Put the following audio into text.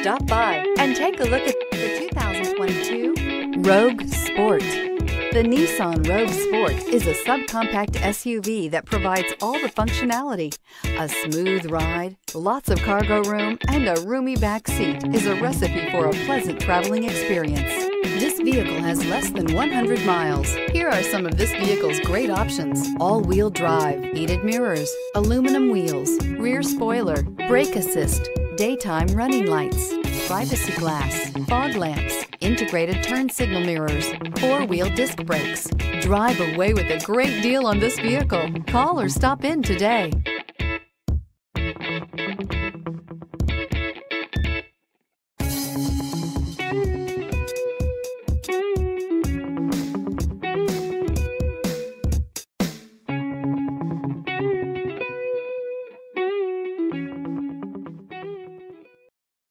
Stop by and take a look at the 2022 Rogue Sport. The Nissan Rogue Sport is a subcompact SUV that provides all the functionality. A smooth ride, lots of cargo room, and a roomy back seat is a recipe for a pleasant traveling experience. This vehicle has less than 100 miles. Here are some of this vehicle's great options: all-wheel drive, heated mirrors, aluminum wheels, rear spoiler, brake assist, daytime running lights, privacy glass, fog lamps, integrated turn signal mirrors, four-wheel disc brakes. Drive away with a great deal on this vehicle. Call or stop in today.